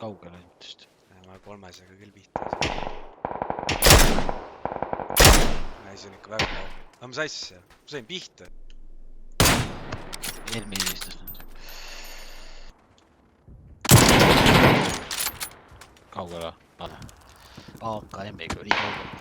kaugele just. Ma 300 küll pihta. See on ikka väga kaugel. Aga mis asja? Ma sain pihta. Eelmine istus nüüd. Kaugele? AKM-iga oli kaugelt.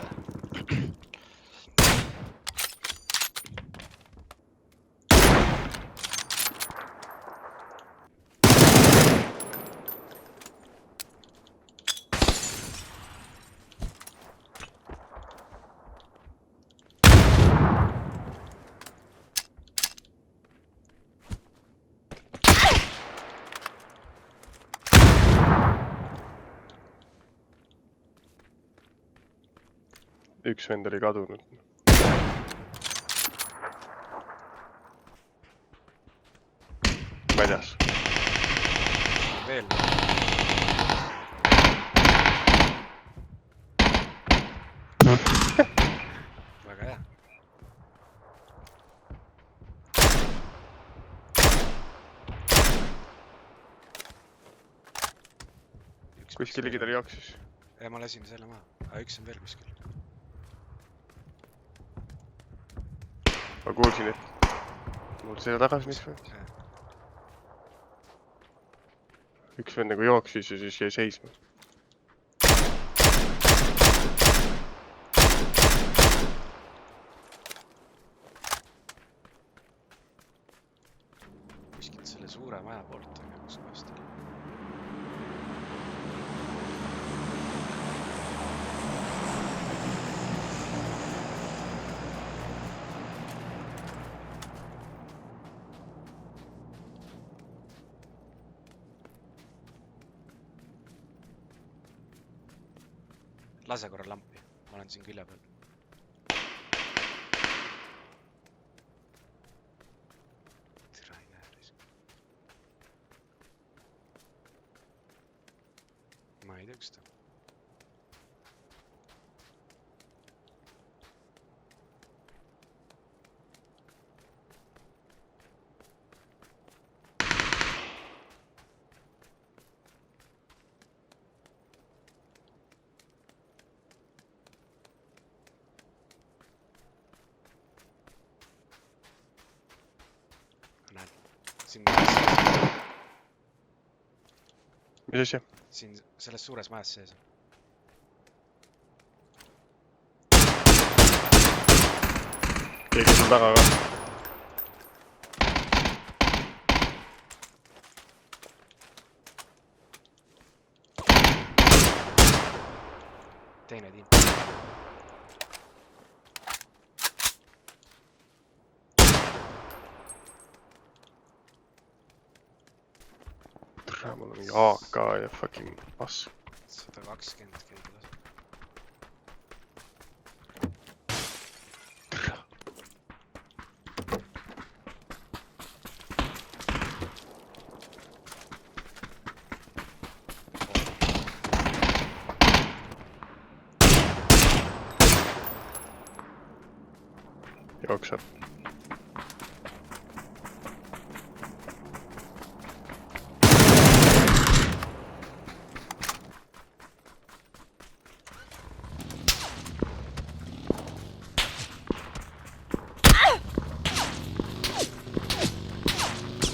Üks vend oli kadunud. Väljas. Veel. Väga hea. Kuskil ligi tal jooksis. Ma lasin selle maha. Aga üks on veel kuskil. Ma kuulsin, et mul selle tagasi miks või? Üks vend nagu jooksis ja siis jäi seisma. Kuskilt selle suure maja poolt on kus kohast oli. Lase korra lampi. Ma olen siin külje peal. Tere, ei näe risk. Ma ei tea, kus ta. Mis asja? Siin selles suures majas sees on. Keegi sul taga ka. Teine tiim. Mul on mingi AK ja fucking pass. 120 keegi laseb. Jookseb.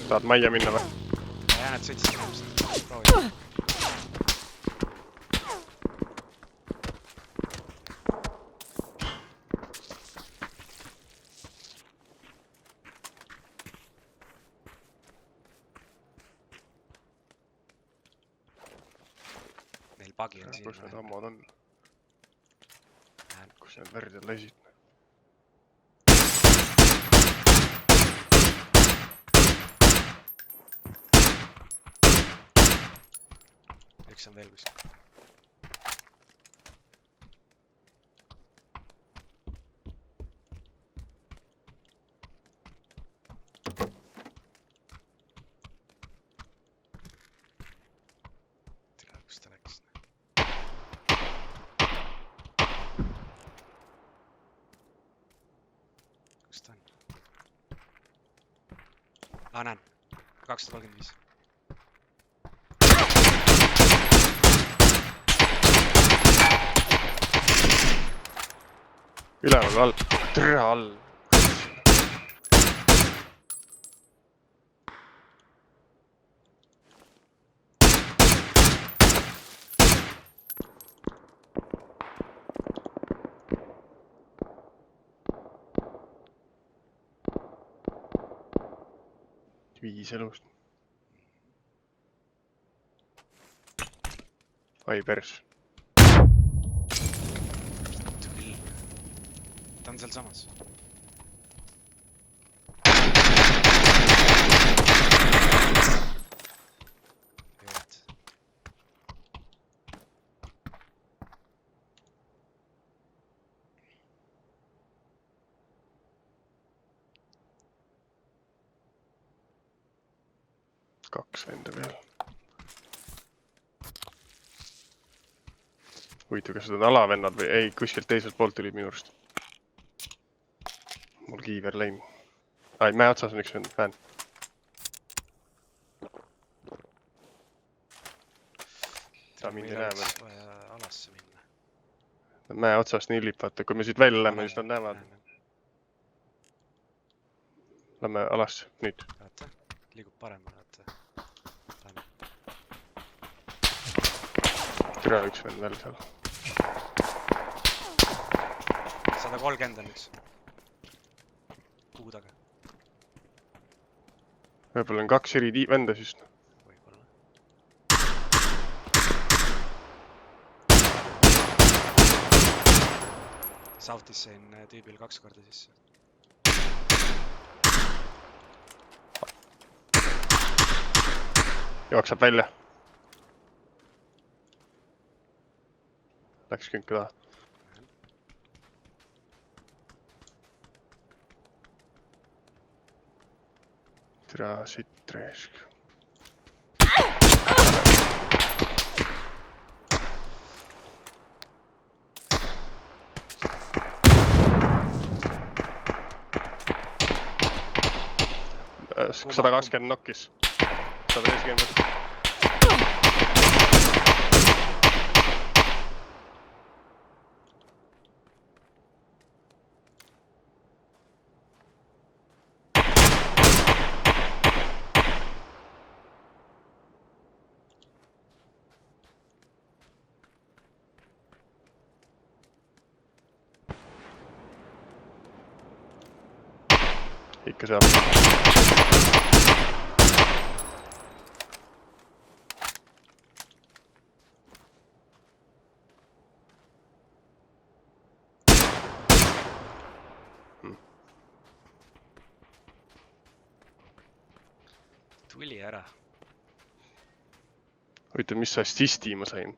Tahad majja minna või? Ja nad sõitsid inimesed. Proovi. Neil pagi on siin. Kus need ammod on? Kus need verd on leisid? Üks on veel kuskil. Tea, kus ta läks. Kus ta on? Näen. 235. Üleval all. Tere all. Viis elust. Ai pers. Küll. Ta on seal samas. Jood. Kaks venda veel. Huvitav, kas need on alavennad või ei, kuskilt teiselt poolt tulid minu arust. Mul kiiver läin. Ai, mäe otsas on üks vend, näen. Ta mind ei näe veel. Vaja alasse minna. Mäe otsast nii lipata, kui me siit välja lähme, siis nad näevad. Lähme alasse, nüüd. Vaata, liigub paremale, vaata. Türa üks vend veel seal. 130 on üks. Kuu taga. Võib-olla on kaks eri venda siis. Võib-olla. South'is sain tüübil 2 korda sisse. Jooksab välja. Läks künka taha. Türa sitt reesk. Kumma, 120 nokkis. 150. Ikka seal. Tuli ära. Huvitav, mis assisti ma sain?